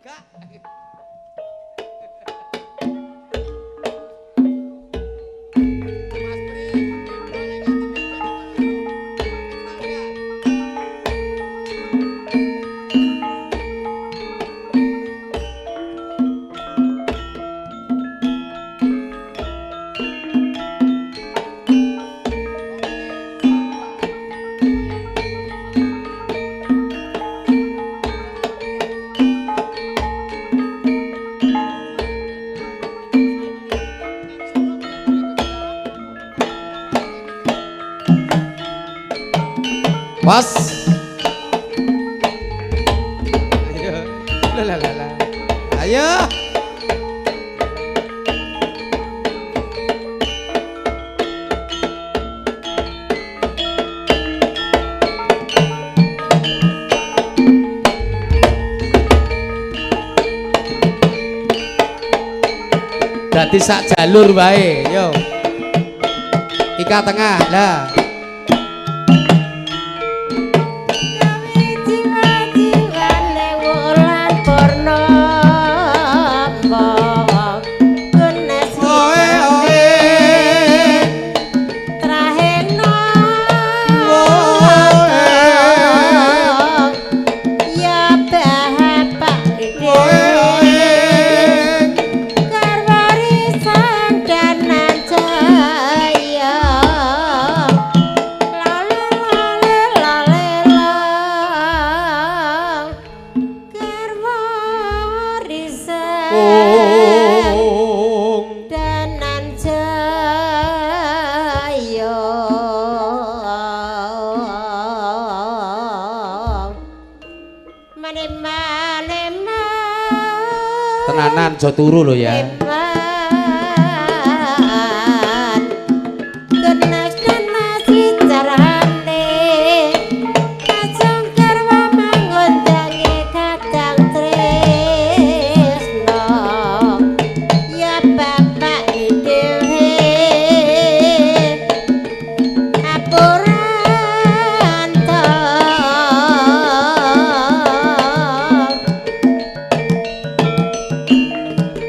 gak. Bos. Ayo. Lalalala. Ayo. Dadi sak jalur wae, yo. Ika tengah, lah. Tenanan aja turu lho ya.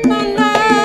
Mana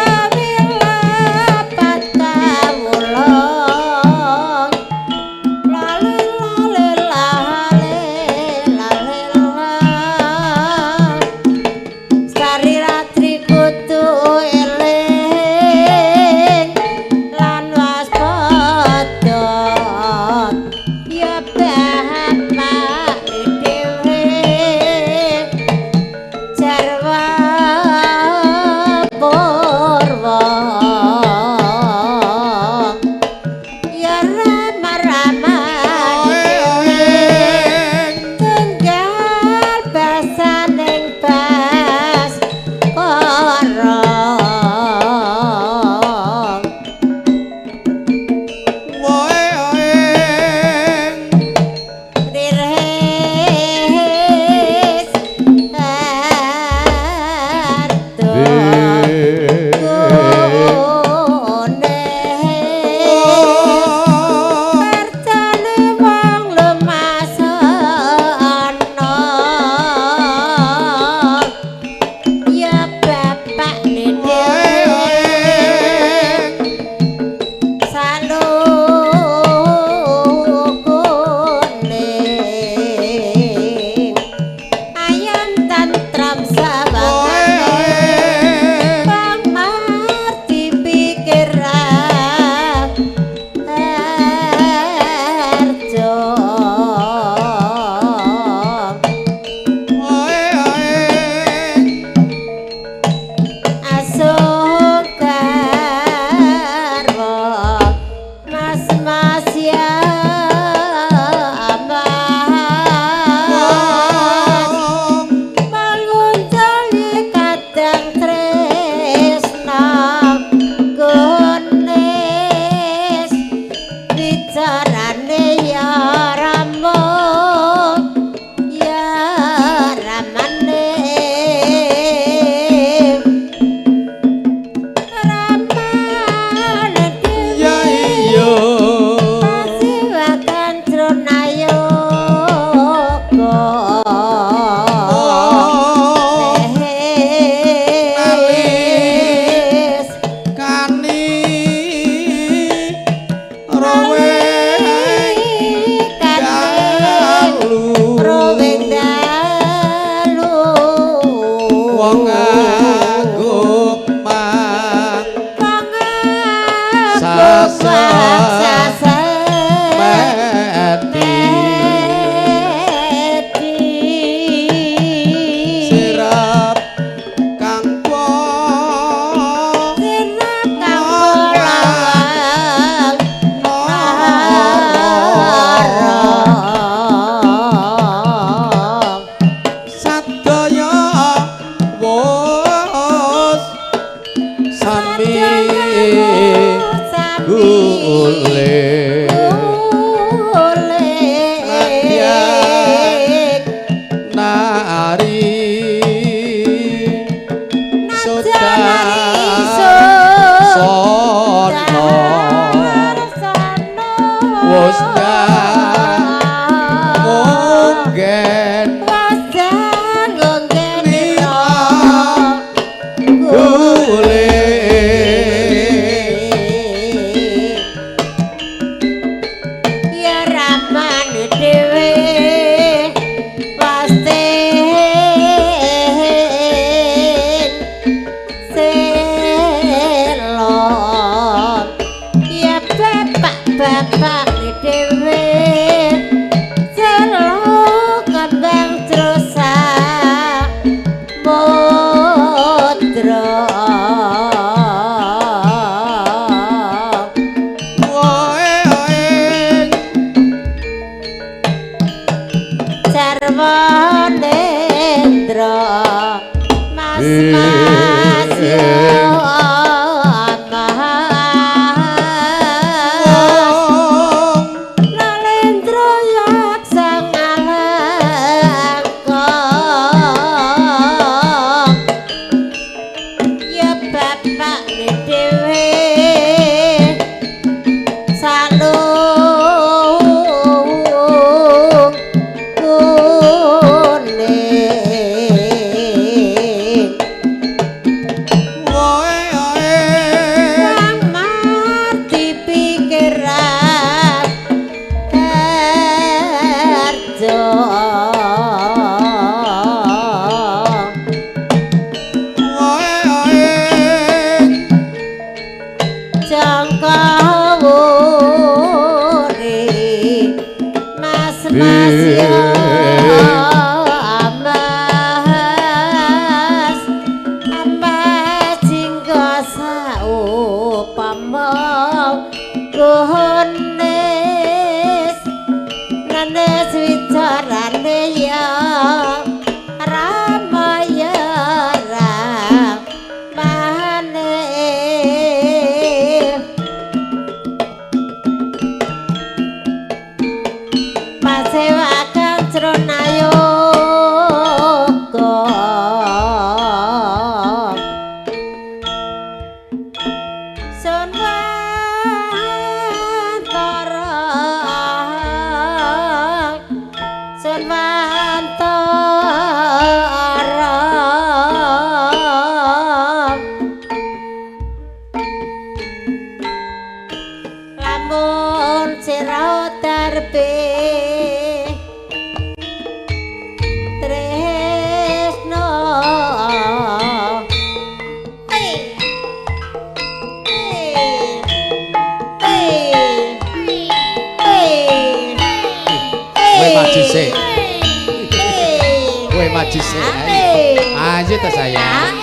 Ayo ta sayang.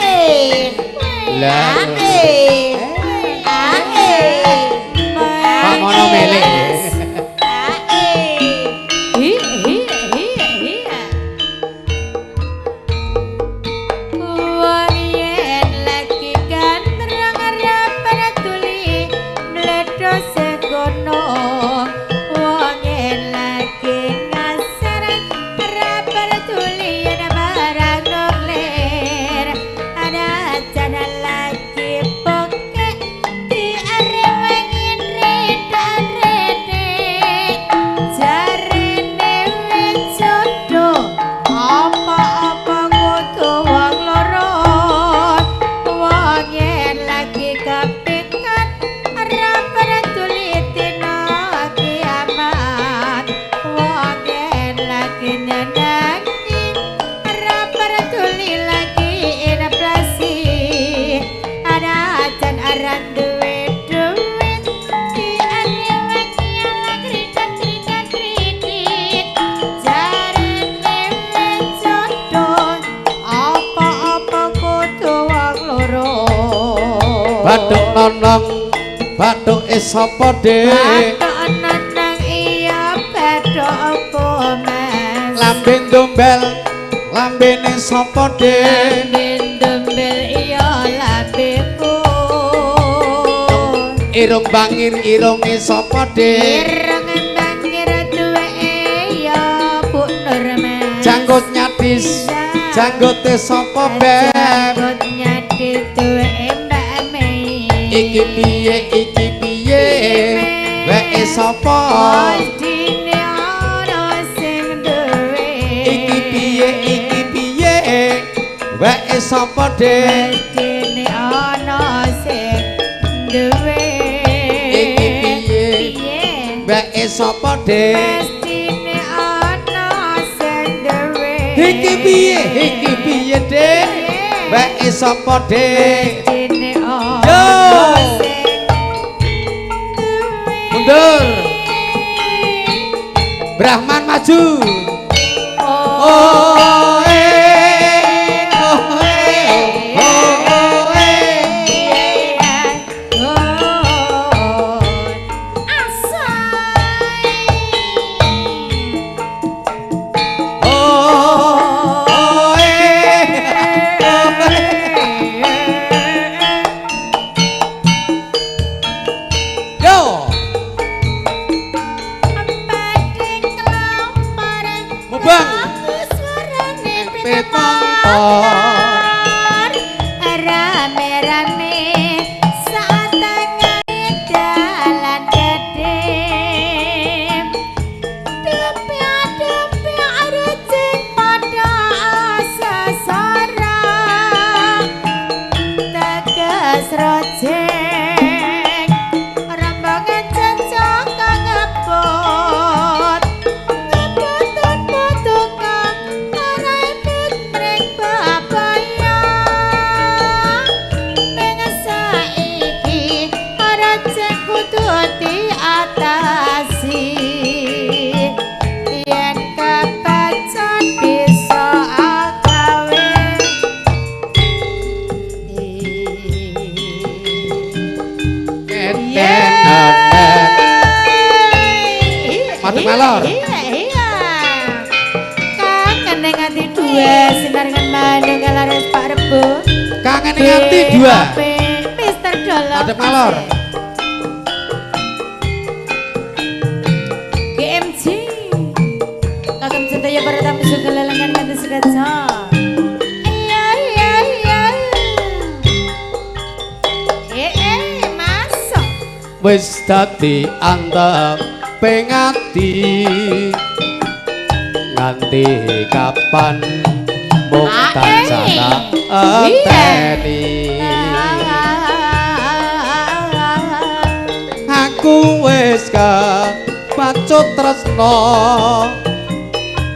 Lah. Pak mono melek. Bathuk nonong bathuk sapa Dek? Bathuk nonong iya bathuk apa Mas? Lambe ndombel lambene sapa Dek? Lambe ndombel iya lambeku. Irung bangir irunge sapa Dek? Irung bangir duweke ya Bu Nur Mas. Janggut nyadis janggote sapa Beb? Janggut nyadis duweke iki piye weke sapa dine ana sing duwe iki piye weke sapa Dek dine ana sing duwe iki piye weke sapa Dek dine ana sing duwe iki piye Dek weke sapa Dek dine ana mundur Brahman maju rame-rame saat tengah dalan gede depi arujing pada sasaran tegas rojeng rombongan cecok kang ngebut tukang areput mreng babayang ning saiki rojeng kudu diatasi yen kepacan bisa agawe Madep malor. Iya. Kangen ning ati dua sinarengan manung kalares Pak Rebo. Kangen ning ati dua. Mister Dolok. Madep malor. GMG. Kagem sedaya para tamu segalelengan kanthi sedaca. Iya iya iya. Masuk. Wis dadi antep pengati nganti kapan mung tansah enteni aku wis kapacut tresna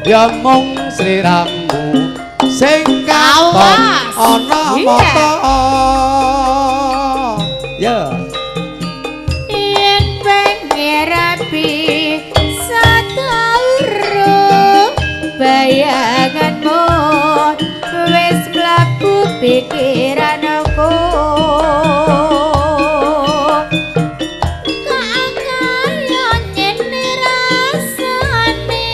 ya mung sliramu sing katon ana mata ya rapi satauru bayanganmu wis mlaku pikiranku kaya nyene rasane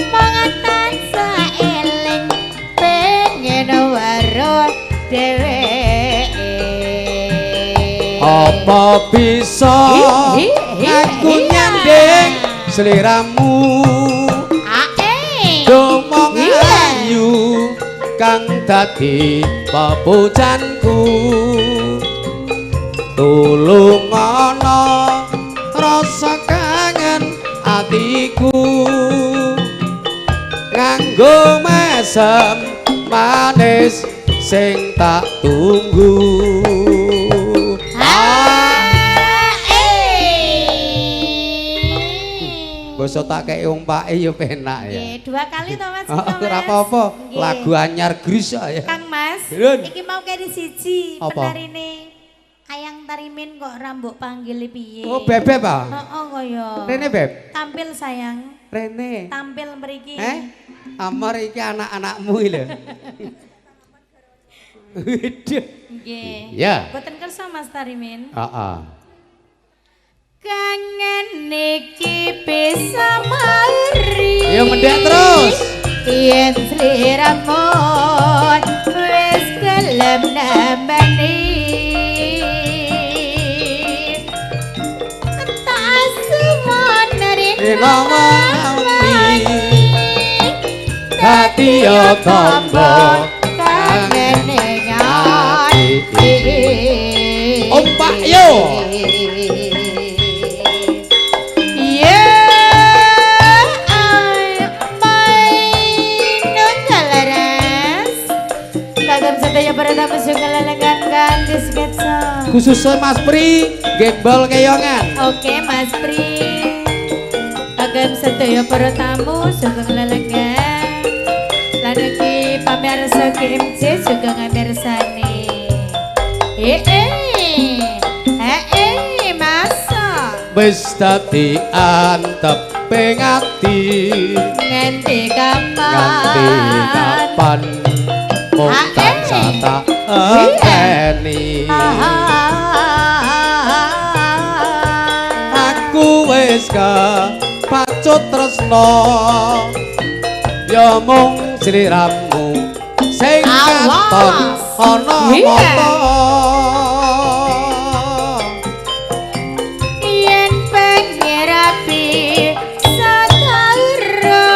mangatan saeling pengen weruh dheweke apa bisa aku nyanding sliramu domong ayu kang dadi pepujanku tulung ana rasa kangen atiku nganggo mesem manis sing tak tunggu basa tak kei umpake ya penak ya. Nggih, 2 kali to Mas. Ora apa-apa, lagu anyar Gris ya. Kang Mas, Dun. iki mau keri siji Apa? penarine Ayang Tarimin kok rambut panggil piye? Oh, Bebek ah. Heeh kaya. Rene Beb. Tampil sayang. Rene. Tampil mriki. Amar iki anak-anakmu iki lho. Waduh. Nggih. Ya. Boten kersa Mas Tarimin. Heeh. Kangen niki bisa mari. Yo mendek terus. Yen sliramu wis gelem nambani. Tak sumoneri Nami dadi ya tamba kangen ning ati. Ompak yo. Para tamu segalelengan ganti sketsa. Khususnya Mas Pri, gembol keyongan. Oke Mas Pri. Kagem sedaya para tamu segalelengan. Lan iki pamirsa KMC juga ngamirsani. Masa. Wis dadi antep pengati. Nganti kapan? Nganti kapan? Mungkin sata enteni aku wis kapacut tresna ya mung sliramu sing katon ana mata yen pengen rapi sakauro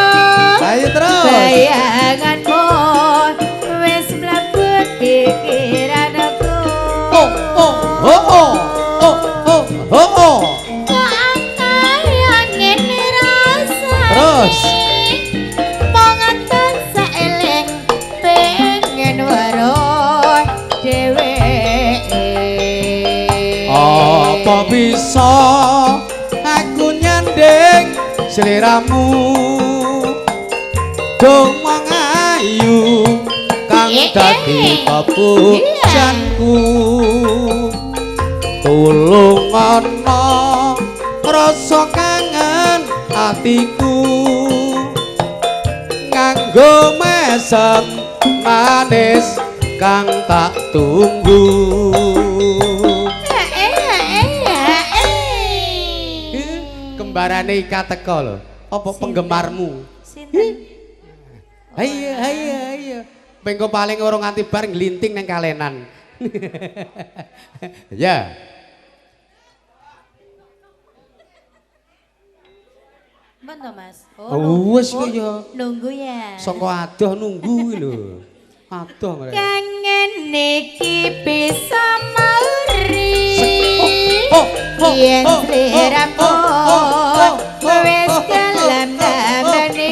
ayo terus bayanganmu kok bisa aku nyanding seliramu domong ayu kang dadi pepujanku tulung ana rasa kangen atiku nganggo mesem manis kang tak tunggu kembarane Ika teko lho apa penggemarmu sinten ayo pengko paling ora nganti bar nglinting nang kalenan ya Mana Mas? wis kok ya Nunggu ya. saka adoh nunggu lho adoh mereka Kangen niki bisa mauri yen sliramu wis kelem damani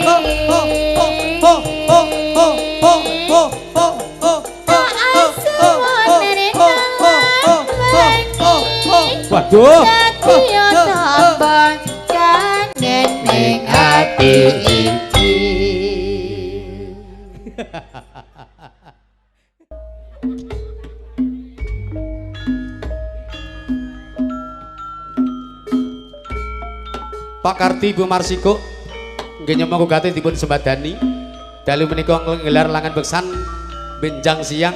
waduh kangen ning ati iki Pak Karti Bu Marsiko nggih nyemong gate dipun sembadani dalu menika nggelar langan beksan benjang siang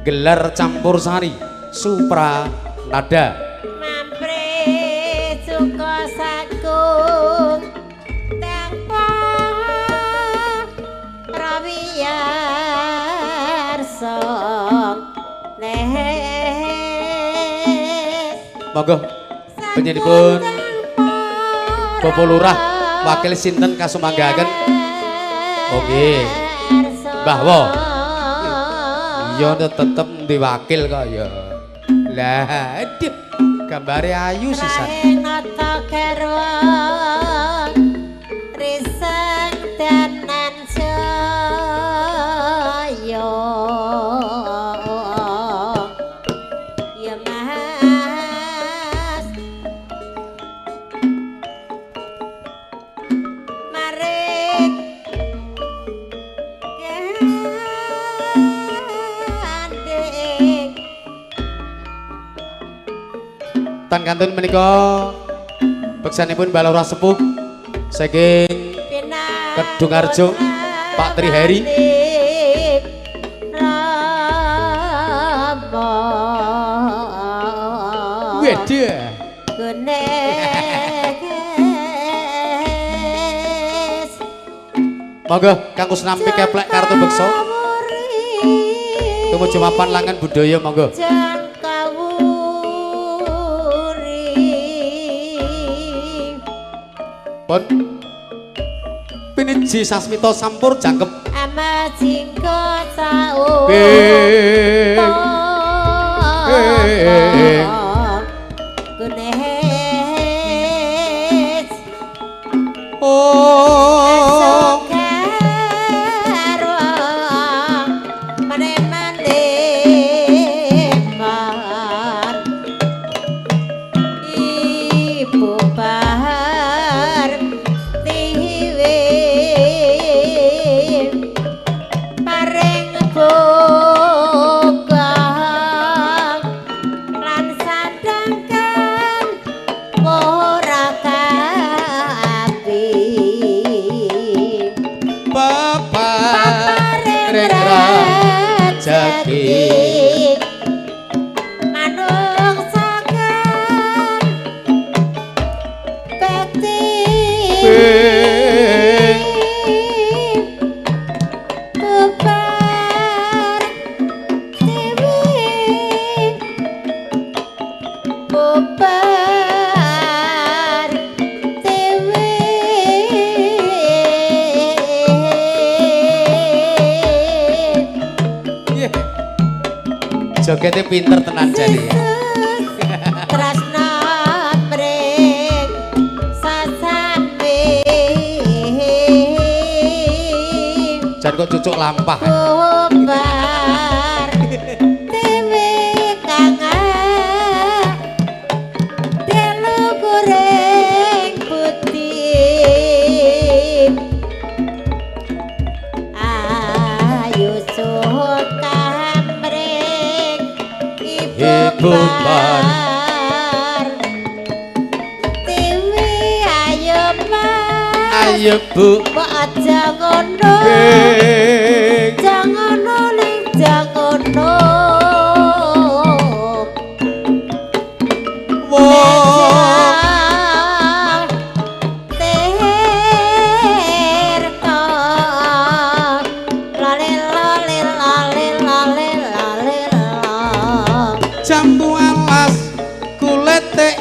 gelar campur sari supra nada mampre suka sakung tempo rawiyarsa nes monggo panjenenganipun Bapak Lurah wakil sinten kasumanggaken oke Mbah Wo iya tetep di wakil kok ya lah aduh gambare ayu sisan nata karo risang tenan saya ya Mas marik gandeng tan kantun menika beksanipun balora sepuh saking Kedungarjo Pak Triheri wedhe monggo kanggo senampi keplek kartu beksa tumuju mapan langan budaya monggo pun piniji sasmita sampur jangkep ama jingko sao gunes oh ibu bahar tiwe paring bogang lan sadangkan ora kapi bapak rejeki jogetnya pinter tenan jadi tresna brek sasame jan kok cucuk lampah bubar dewe kang bubar Tiwi ayo mas ayo bu aja ngono jangan nolih jangono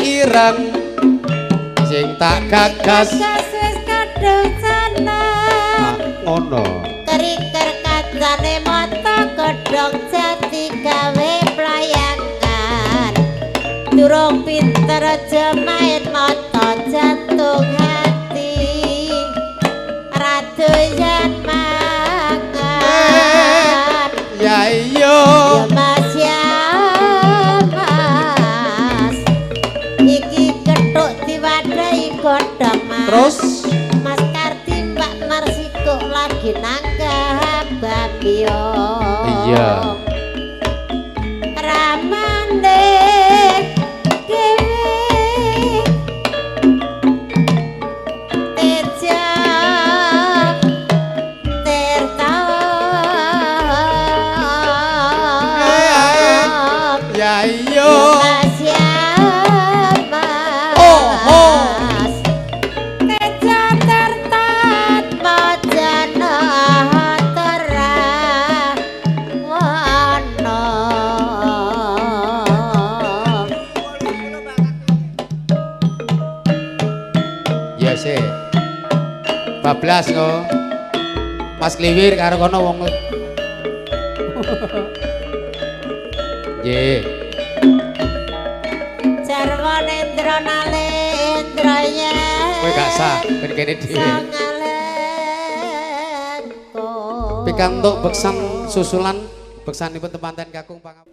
ireng sing tak gagas wis kadung sana ngono keriker kacane mata godhong jati gawe playangan durung pinter aja main mata jantung hati radoyan mangan ya iyo ya mas ya godhong mas terus Mas Karti Mbak Marsiko lagi nanggap babio iya ramande dewe teja tertawa ya iyo bablas kok Mas Kliwir karo kono wong nggih Jarwa Nendra Nalendraya kowe gak sah ben kene dhewe pikantuk beksan susulan beksanipun temanten kakung pangap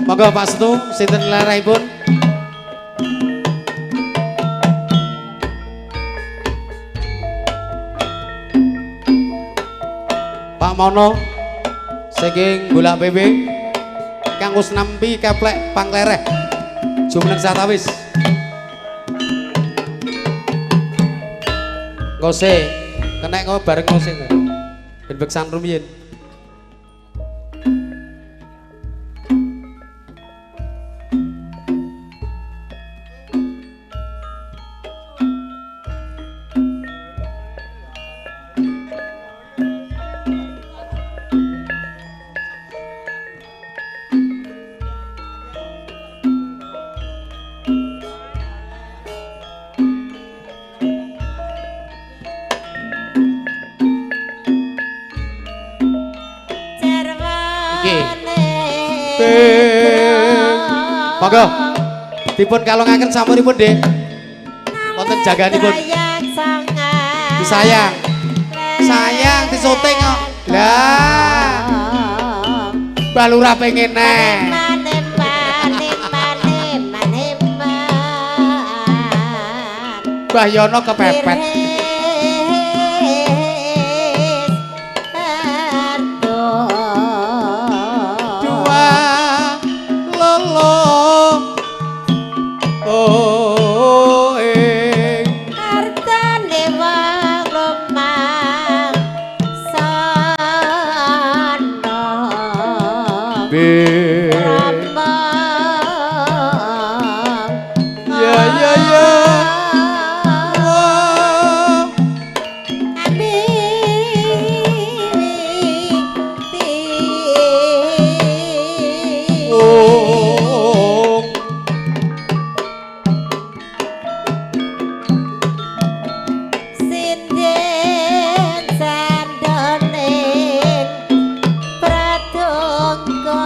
Monggo Pak Setu, sinten leraipun? Pak Mono, saking Bulak PB, Kang Kusnampi keplek panglereh, jumeneng satawis. Ngose, kenek kok bareng ngose, ben beksan rumiyin. Monggo dipun kalongaken sampuripun Dik. Wonten jaganipun. Disayang. Sayang disoting kok. Lah. Mbah Lurah pengen neh. Mbah Yono kepepet. Sandone pradongga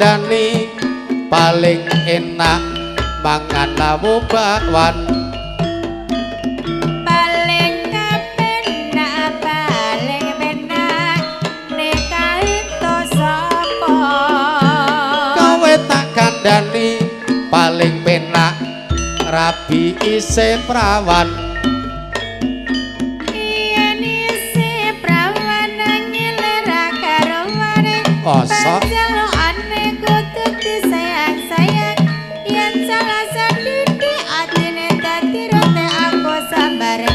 kandhani paling enak mangan lawu bakwan paling kepenak nikah itu sapa kowe tak kandhani paling penak rabi isih prawan yen isih prawan ngilera karo mare kosok panjalukane kudu disayang-sayang yen salah sedidik atine dadi rote aku sambare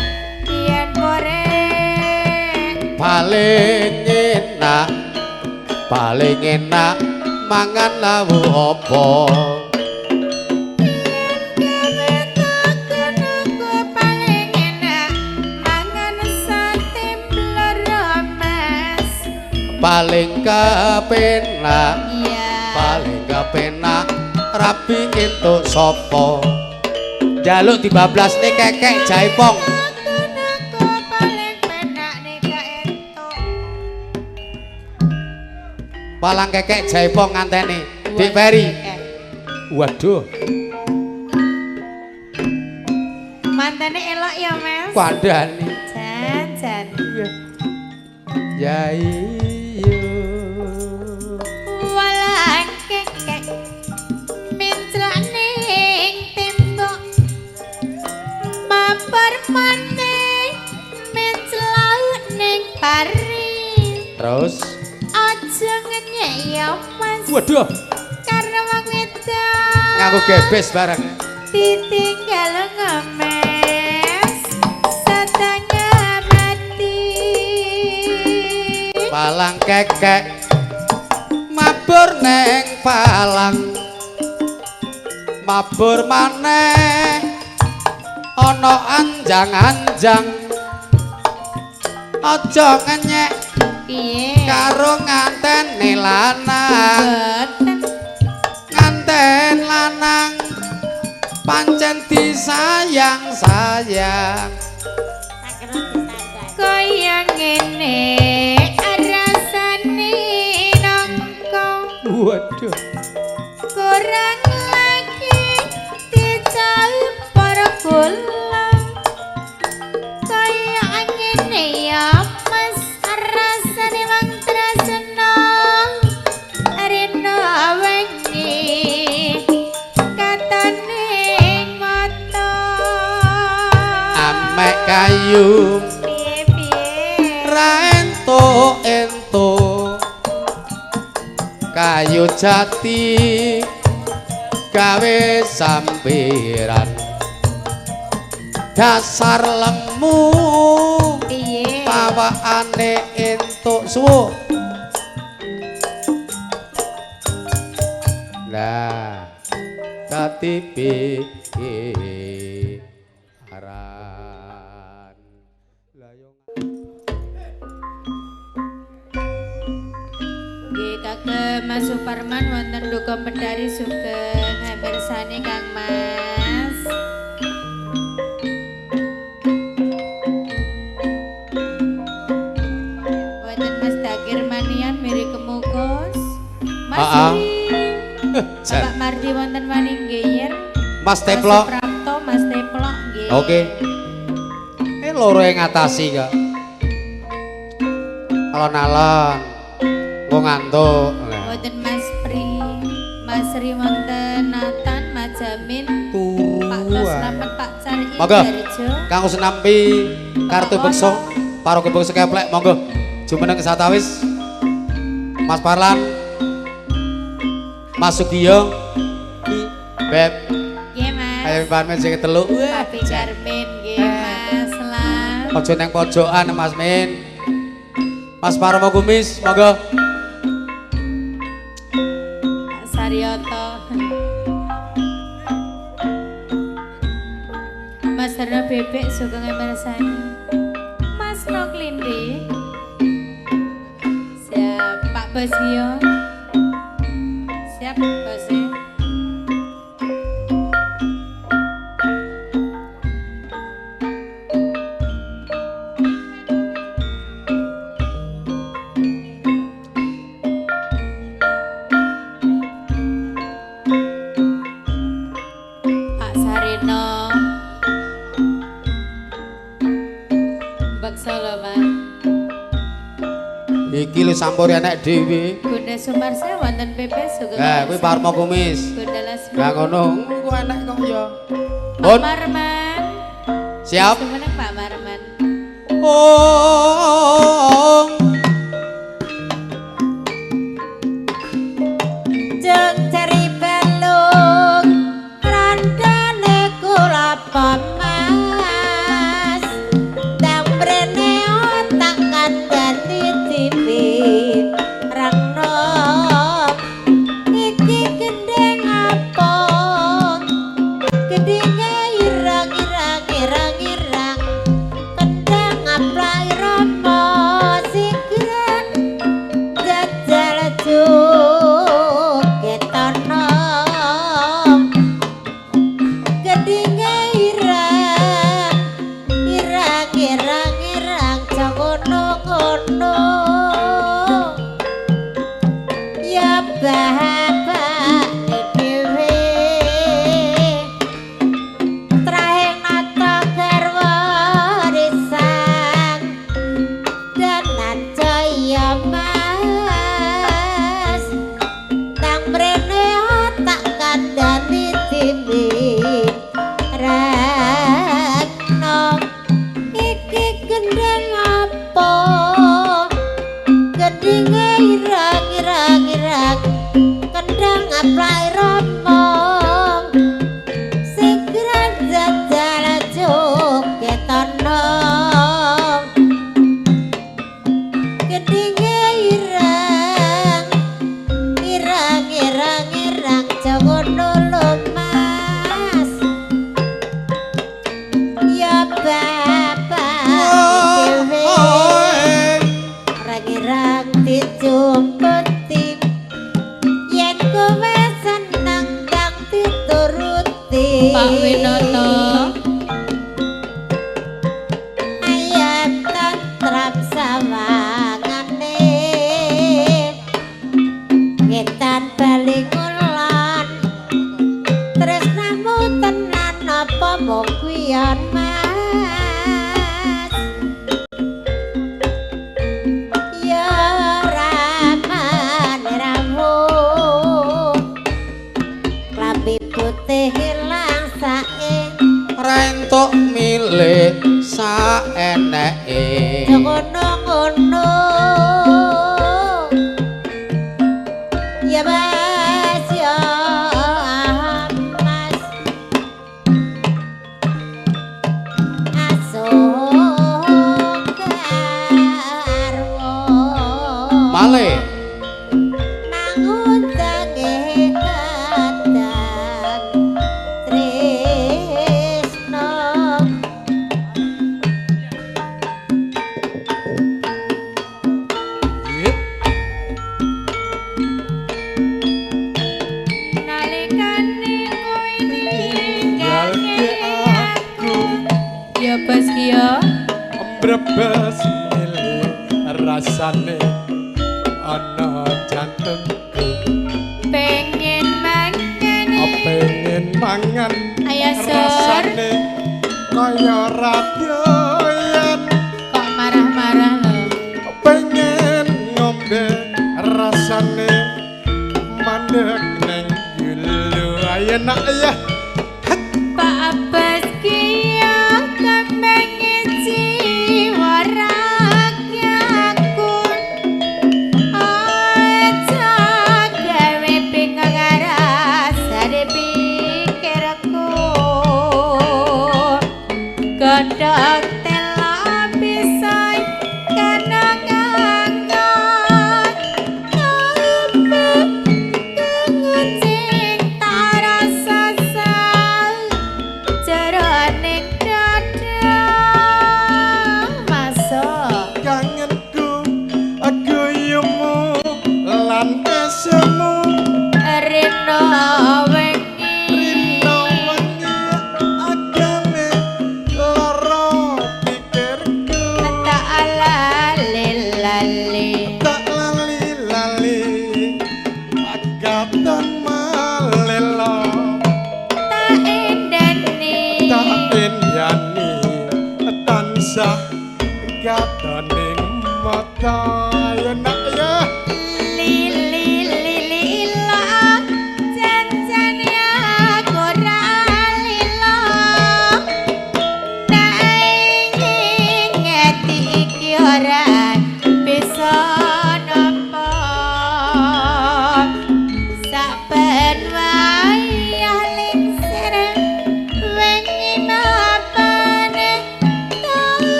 yen bore paling enak mangan lawu apa paling kepenak paling kepenak rabi entuk sapa njaluk dibablasne kekek jaipong paling penak nikah entuk palang kekek jaipong nganteni Dik Peri waduh mantene elok ya Mas kandhani jan ya iyo walang kekek minclak ning tembok mabar maneh minclak ning pari terus aja ngenyek ya Mas waduh karena wong wedok ngaku gebes bareng ditinggal ngemes setengah mati palang kekek mabur neng palang mabur maneh ana anjang-anjang aja ngenyek piye karo nganteni lanang boten nganten lanang pancen disayang-sayang kaya ngene rasane nangkong waduh kurang lagi dicaup para bolang kaya ngene ya Mas rasane wong tresno rena wengi katane mata amek kayu ra entuk kayu jati gawe sampiran dasar lemu piye pawakane entuk suwuk lah dadi pikiran lah yo nggih kagem Mas Suparman wonten duka Pendari sugeng mirsani Kang Mas wonten Mas Dakir Manian miri kemukus Mas Bapak Mardi wonten maning nggih Mas Teplok Prapto Mas Teplok nggih oke loro yang ngatasi kak alon-alon gua ngantuk wonten Mas Pri Mas Ri wonten Nathan Mas Jamin Pak Tos Slamet Pak Cari monggo Darjo kang nampi kartu bekso paroke bekso keplek monggo jumeneng satawis Mas Parlan Mas Sugiyo Beb nggih Mas ayo pamit sing telu Papi Carmen nggih Mas Lan aja neng pojokan Mas Min Mas Parmo Kumis monggo Pak Saryoto Mas Harno Bebek sugeng mirsani Mas Noklindi siap Pak Bosio siap Bosio sampur enek dhewe. Bunda Sumarsa wonten pepes sugeng. Lah kuwi Parma Kumis. Bunda Lasmi. Lah ngono, ku enek kok ya. Pak Pun. Marman. Siap. Semeneng Pak Marman. Oh. Jeng cari balung randane kula pamas. Dang brene otak kandhani tipit rangno. Iki gendeng apa? Gedenge irang-irang irang-irang. Kendang aplai rama sigran jajal juketana. Gedenge irang irang-irang jangono-ngono. Ya bapak dhewe trahing nata garwa risan dan jaya mas nang mrene otak kandhani timit ragno. Iki gendeng apa? Gedinge irang-irang kendang aplai romong segera jajal juketana. Gedinge irang jangono lho mas. Ya bapak dhewe rang-irang dijumpeti yen kowe seneng ndang dituruti. Pak Winoto ayat tantram sawangane ngetan bali ngulon tresnamu tenan apa mung kuyon mas. Ya raman rawuh lambi putih hilang sae Rentuk milih saeneke. ngono-ngono. Ya mas ya mas asung garwo Malih nangun tangi kadang tresno. Nalikane kowe ninggalke aku ya bos kiyo Brebes milih rasane ana jantungku pengen mangan pengen mangan ayah sur rasane kaya radoyan kok marah-marah lo. pengen ngombe rasane mandek neng gulu ayenak ya Pak Abbas kiyo kembangin jiwa rakyatku. Aja gawe bingung rasane pikirku. Godhong tela pisai kanang angkat. Kengucing tak rasa sal jroning dada. Masuk kangenku guyumu lan esemu rino wengi rino wengi agame lara pikirku tak lali-lali tak lali-lali agatan malela tak endani tak enyani tansah gataning mata ya nak ya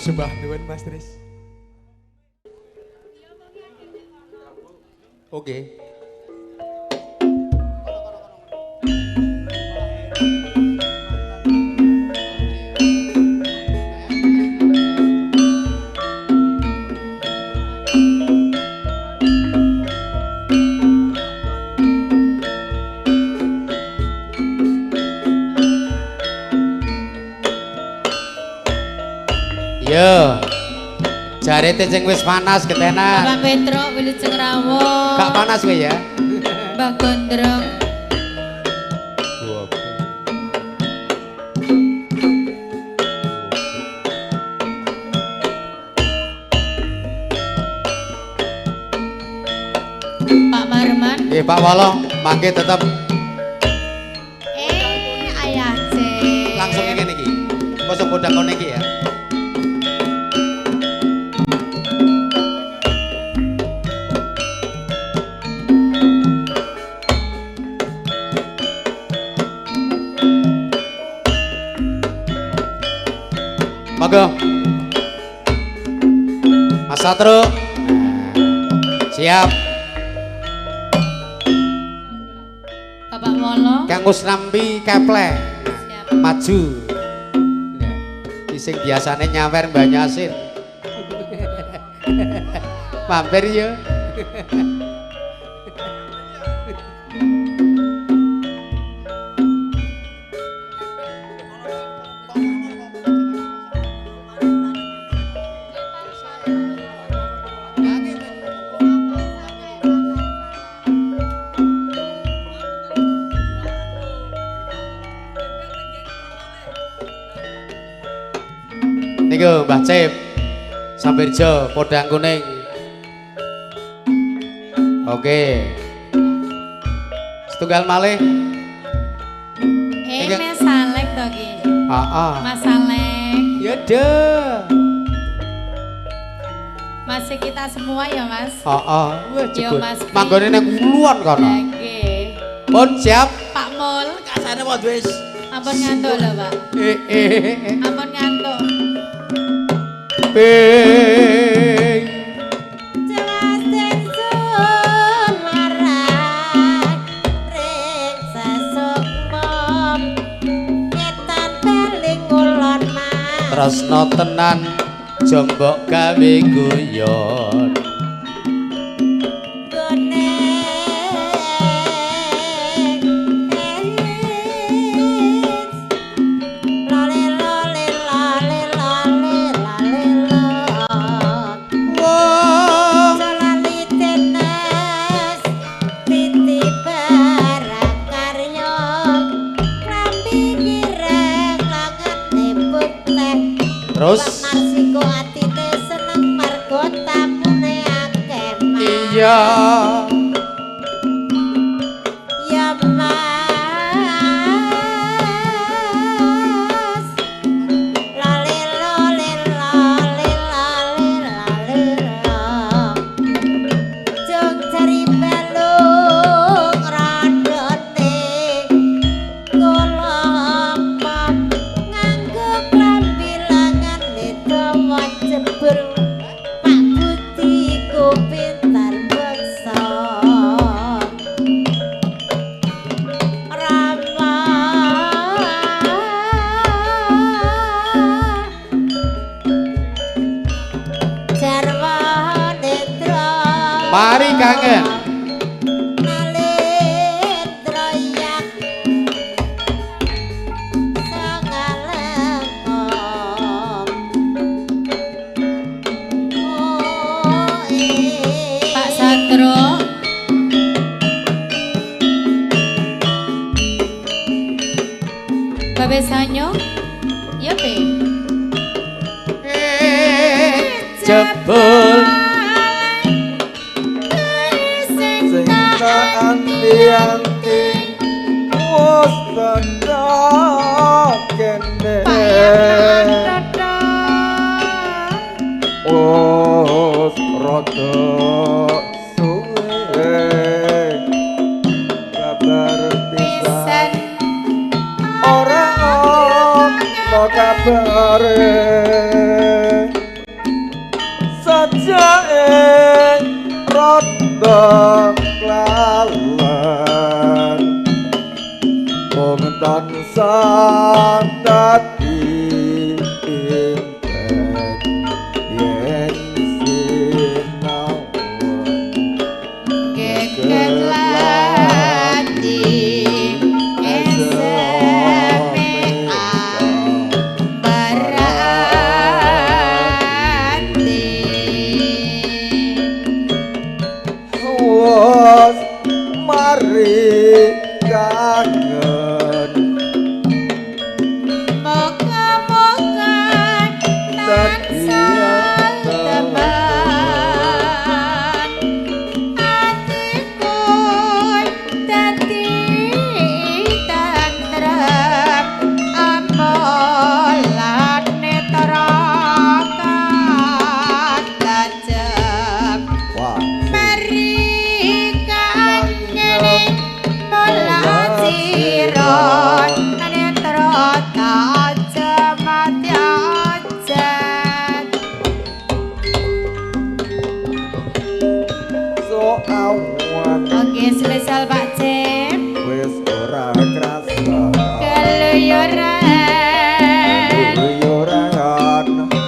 sembah nuwun Mas Tris. Oke. Yo. Jarete sing wis panas ketenan. Bapak Petro Wilujeng Rawuh. Gak panas kowe ya? Mbak Gondrong. Pak Marman. Nggih Pak Wolo, mangke tetep Ayah C. langsung ngene iki. Kosok kodakone iki ya. Monggo. Mas Satro. Siap. Bapak Molo. Kang Kusnambi keple. Siap. Maju. Sing biasane nyawer Mbah Yasin. Mampir ya. Niku Mbah Cip Sambirjo podang kuning. Oke. Setunggal malih. Mas Salek to ki. Heeh. Mas Salek. Ya deh. Masih kita semua ya Mas. Heeh. Wah Yo, jebul. Mas. Manggone nang kuluan kono. Nggih. Pun siap. Pak Mul. Kasane wae wis. Ampun ngantuk lho, Pak. Ampun ngantuk. Ping. Jelas den sun marang ring sesukmom nyetan beling ngulon mas. Tresno tenan jombok gawe guyon. Terus Marsiko atine seneng margo tamune akeh. iya Ya Mas. Lale lale lale lale lale. Jong cari balung radone. Kolopap nganggo klambi langan dawa jebul. Pak Budi ku pintar beksa. Rama Jarwa Netra. Mari kangen. Nalendra yak sangalengom. Pak Satro. Babe Sanyo. Ya Be. Jebul Sing tak anti-anti wis tenan kene. Wis rada suwe kabar pisan ora ono kabare. sing rada klawan mung tansah dadi impet yen sinau Geget lati SMA berarti was mari kangen moga-moga tansah teman hatiku dadi tentrem ambolan netra tajem wah mari kanyene mola siron netra tajem atiajen so awan oke spesial Pak Cem wis ora krasa keluyuran Keluyuran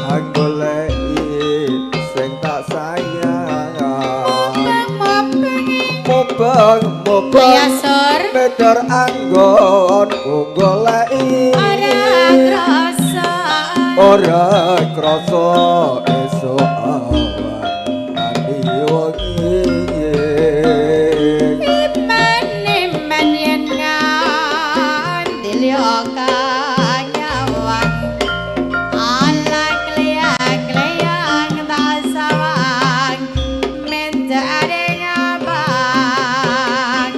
anggoleki sing tak sayang mubeng Biasor medar anggon ku goleki ora krasa ora krasa esuk awan nganti wengi iman yen nganti liya kanyawan ala kleyang tak sawang mencari ngabang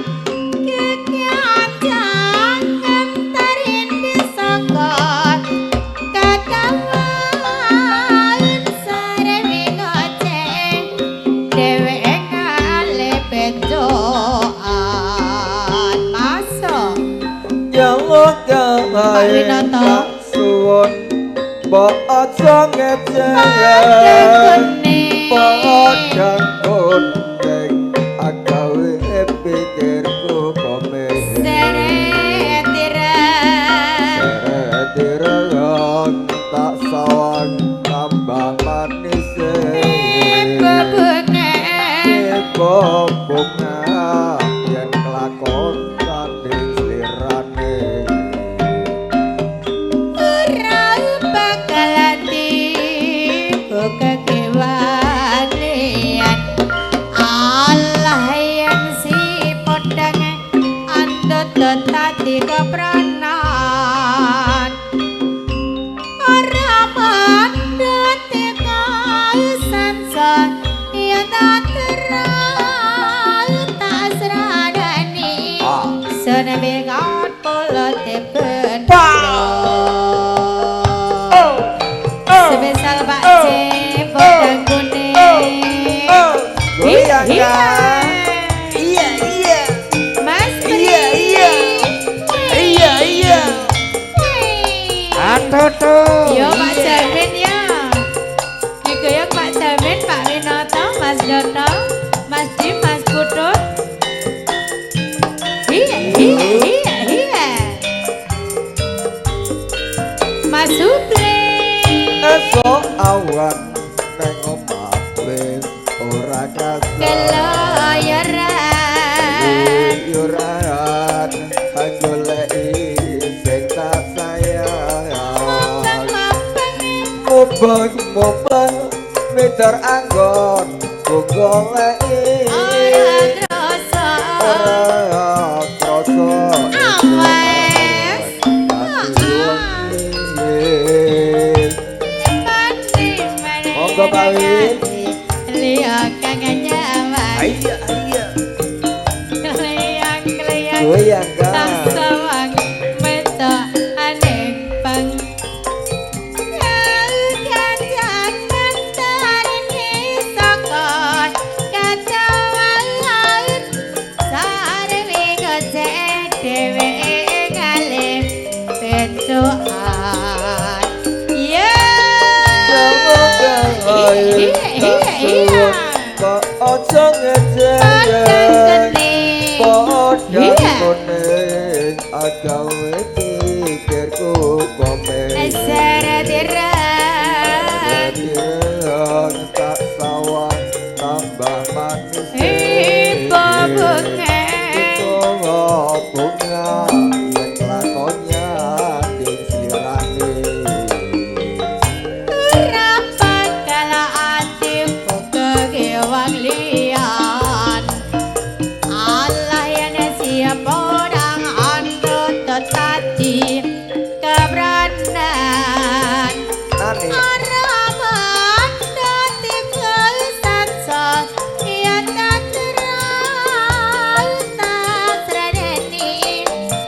kekian jangan tarin disangkot katawain saremi ngoceng dheweke ngale bedoan masuk jaluk gawe Winata. suwun mbok aja ngecewaken kuning padang kondeng agawe pikirku komen seretiran Seretiran tak sawang tambah manis bebungan bunga yen kelakon tanding slirane ora bakal tiba kekewalian Allah yang si podang andot tadi kepranan ora mandut kausansan ya tak terang tak seradani senabe gat pola tepen sebesar Pak Cem podang kuning goyang Iya. iya iya Mas iya iya iya iya atoto Yo Pak Jamin ya. Digoyang Pak Jamin, Pak Winoto, Mas Dono, Mas Dim, Mas Putut. Iya. Mas Supli. esok awan neng omah wis ora kasar Keloyoran. yuran goleki sing tak sayang mubeng medar anggon ku goleki Ora terasa. ora krasa Awes. Monggo, Pak Win. Lihat kangen nyaman. iya iya Keleyang goyang tak kan sawang metok aneh bang. Kan jangan tarini sokot kacauan sarwi gocek dewe ngalih bedoan. Yeah. Iya, Iya. pikirku komen Seratiran tak sawang tambah manis Ibu bunga bunga yang kelakonnya disilani rapat kala hatiku kegewang lian Allah yang siapa orang andut tadi keberanian nani Araman dati keusatsa ia tak teral tak teradani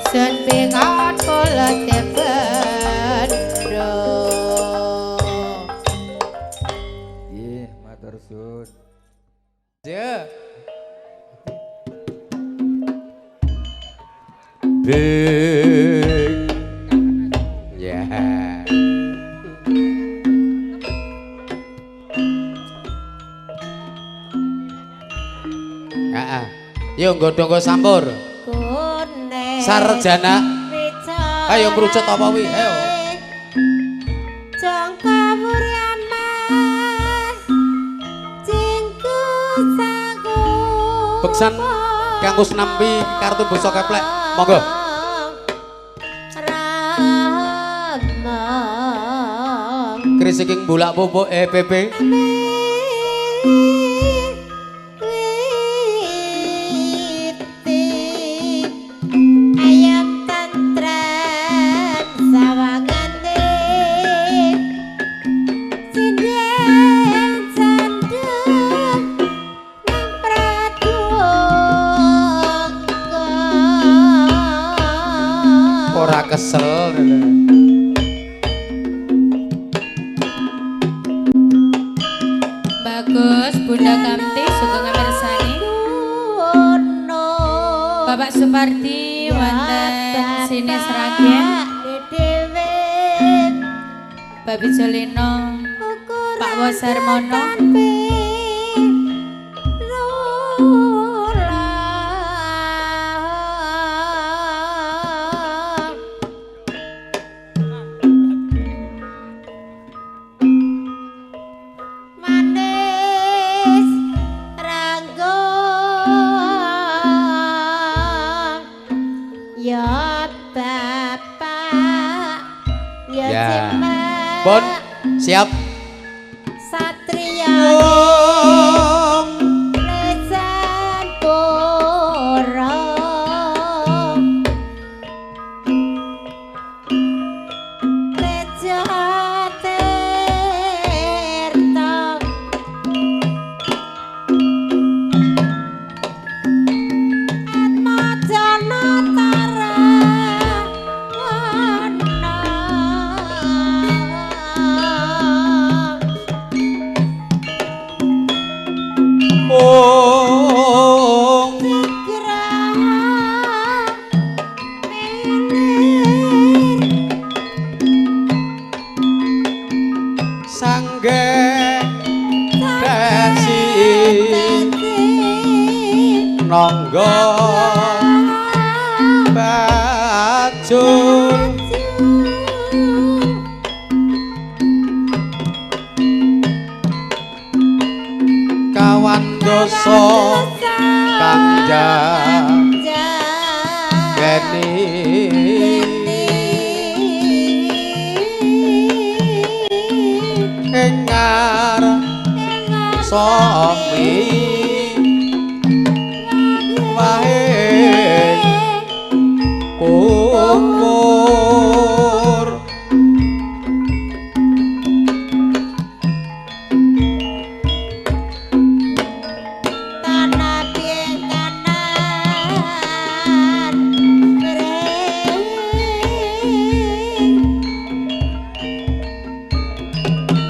sun bingat pola tepen ih matur sun Ya. Bing. Ya. Heeh. Yo nggodhong sampur. kune Sarjana. Ayo merucut apa wi? Ayo. Jangka Mas Cingku sagu Beksan kanggo senampi kartu basa keplek. Monggo. Ramang Krisiking bulak pupuk EPP. Ayam tantran sawangan deh sinden sandung nang pradung Ora kesel. Bagus Bunda Kamti sugeng mirsani Bapak Supardi wonten sini Sragen Babi Jolino Pak Wasarmono manis ranggong ya bapak ya Ya. cilik Pun siap. satria lesan pura teja tirta atma janatara Om sangge desi nonggo bajul kawan doso kanja geni engar somi wae kumur tanah pienganan bering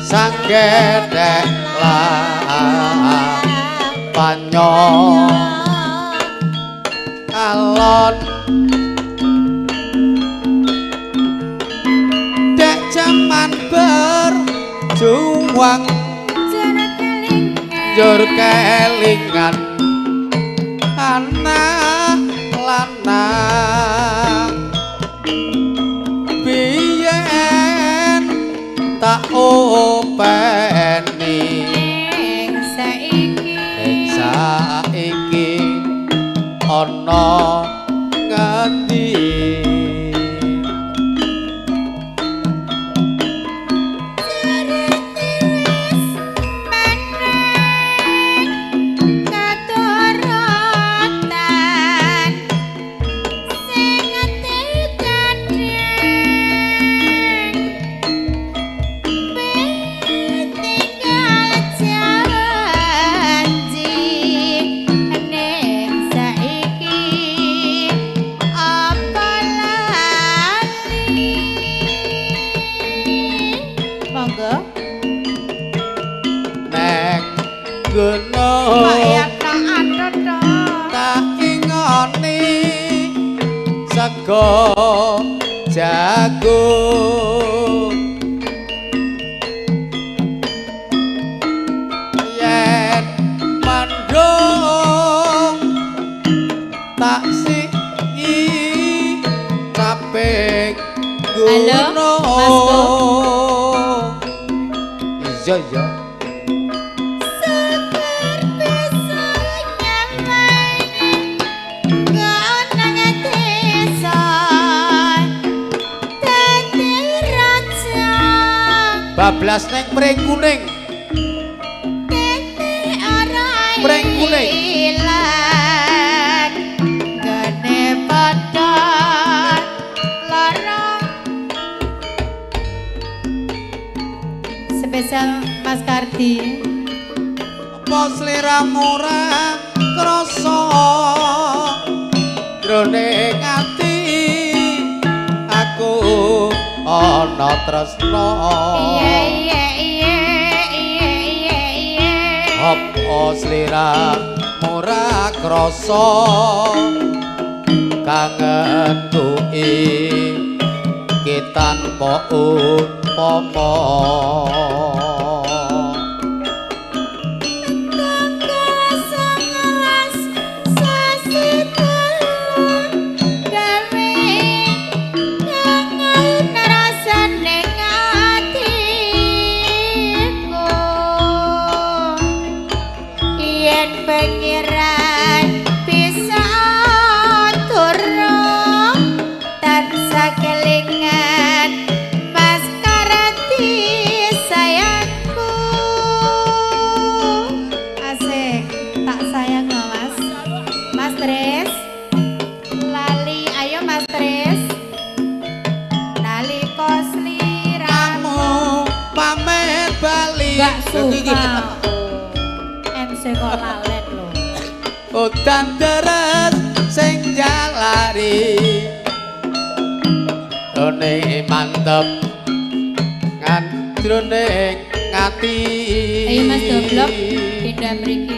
sanggedek lah panyo alon dek jaman berjuang njur kelingan anak lanang openi ning saiki ana ngendi nek gunung tak ingoni sego jagung yen mandung tak siki kaping Halo, Mas Bo. iya iya bablas neng pring kuning pring kuning spesial Mas Kardi apa sliramu ora krasa jroning ati aku ana tresna apa sliramu ora krasa kangenku iki tanpa upama MC kok lalet lho. Udan deres sing jalari Rone mantep ngandrone ngati Ayo Mas Doblok pindah mriki.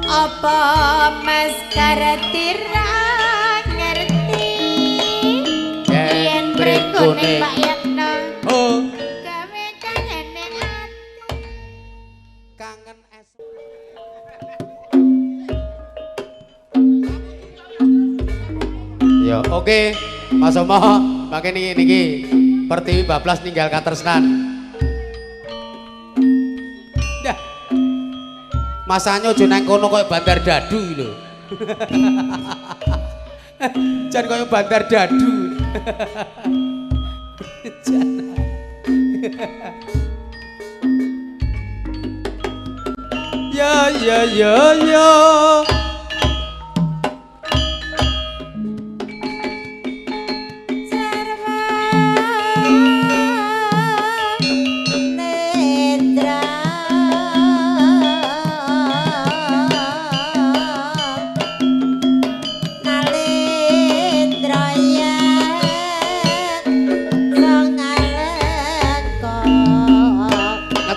Apa Mas Kardi ra ngerti yen berikune Pak Yatno oh gawe kangene ati kangen es ya oke Mas Omo makin niki Pertiwi bablas ninggal katresnan Masanya aja nang kono koyo Bandar Dadu lho. Jan koyo Bandar Dadu. Ya ya ya ya.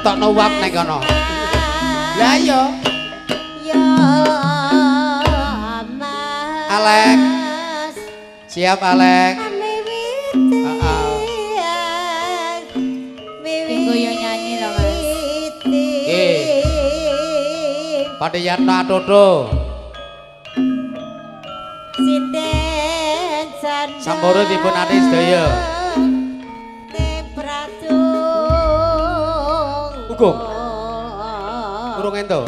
Tokno wap nang kono. Lah iya. Ya Alek. Siap Alek. Wiwiti Patiyarta Atodo. Sinden janda Sampurna dipun ati sedaya. Hukum. Urung ento.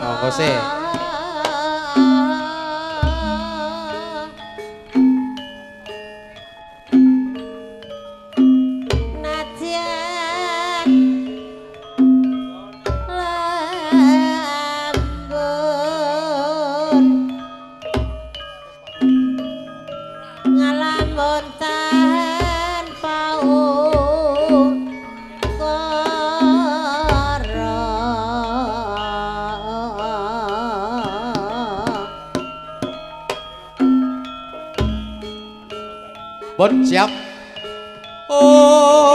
Oh, kose. Bon siap. Oh.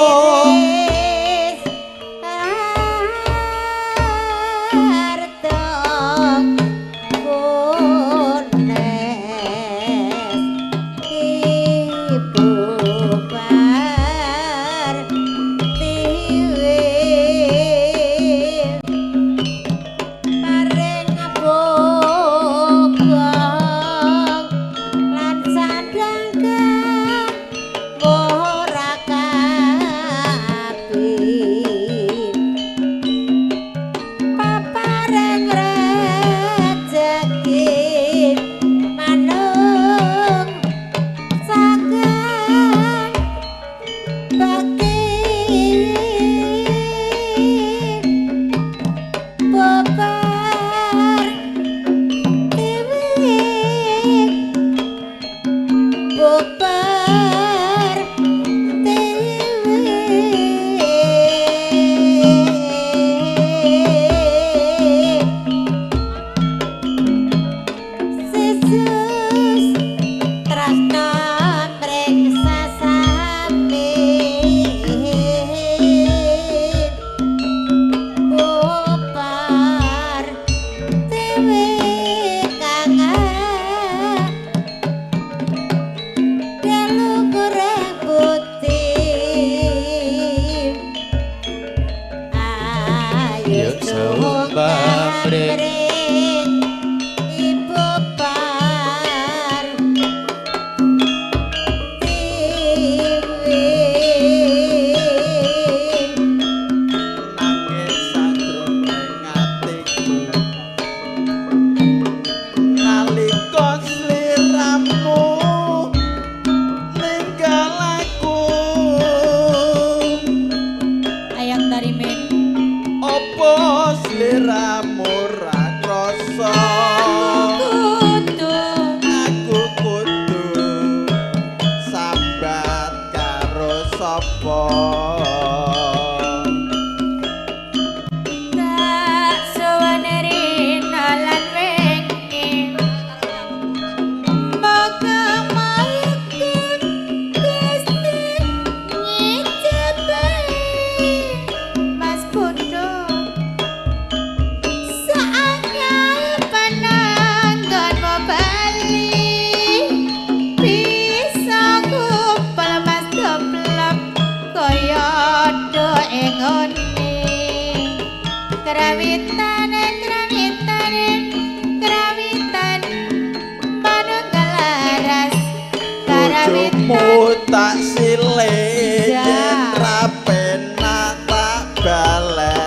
Tak silih yen rapenak tak balek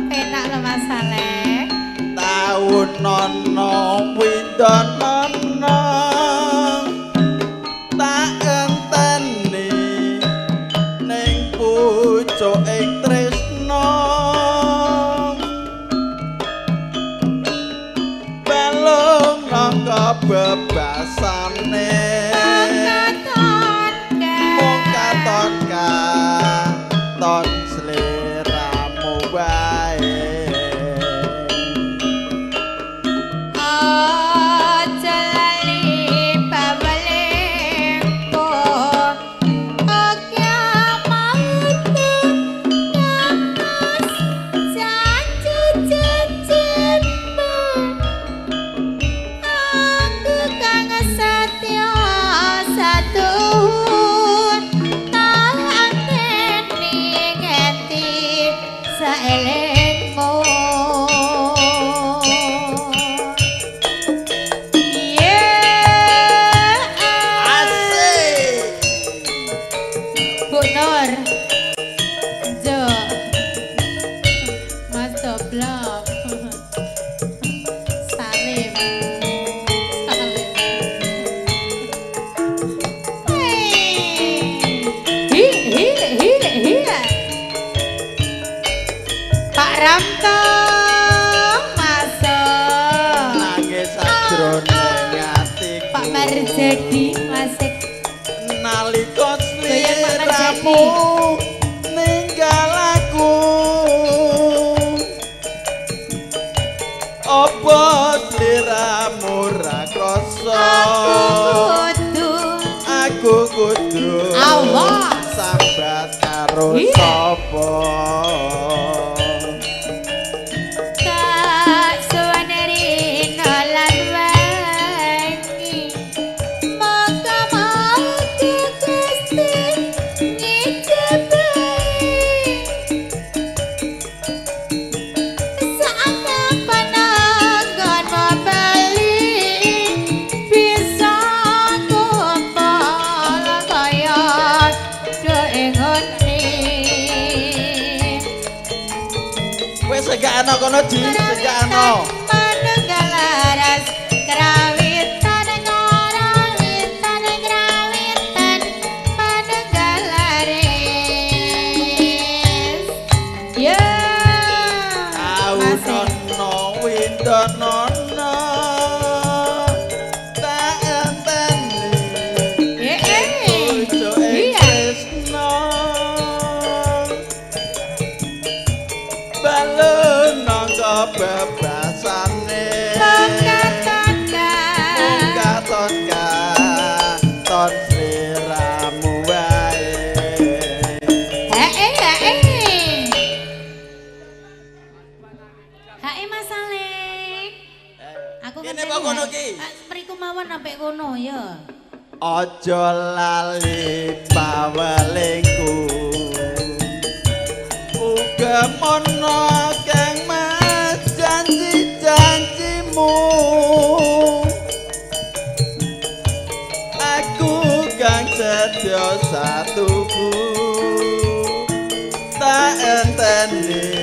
enak lho Mas Saleh taun nono windonono tak enteni ning pucuking tresno balung nangka bebasan Kantong masuk nangis sajroning atiku Pak Marjadi masik nalika Goyang Pak sliramu ninggal aku apa sliramu ra krasa aku kudu Allah. sambat karo Iya. sapa Tak suwaneri nolan wangi Maka mau ke Gusti ngijabahi Saatnya pananggan membeli Bisa kumpul kaya doengoni wis segakno kono di segakno Manunggal laras kerawitan ngarawitan kerawitan manunggal laris ya Aunono windonono tak enteni Ojo Tresno balon nangka bebasane Katonka ton sliramu wae Hae Mas Alek aku Kene apa kono ki? mriku mawon sampai kono ya Ojo lali pawelingku Uga mono kang mas janji-janjimu Aku kang sedya satuku Tak enteni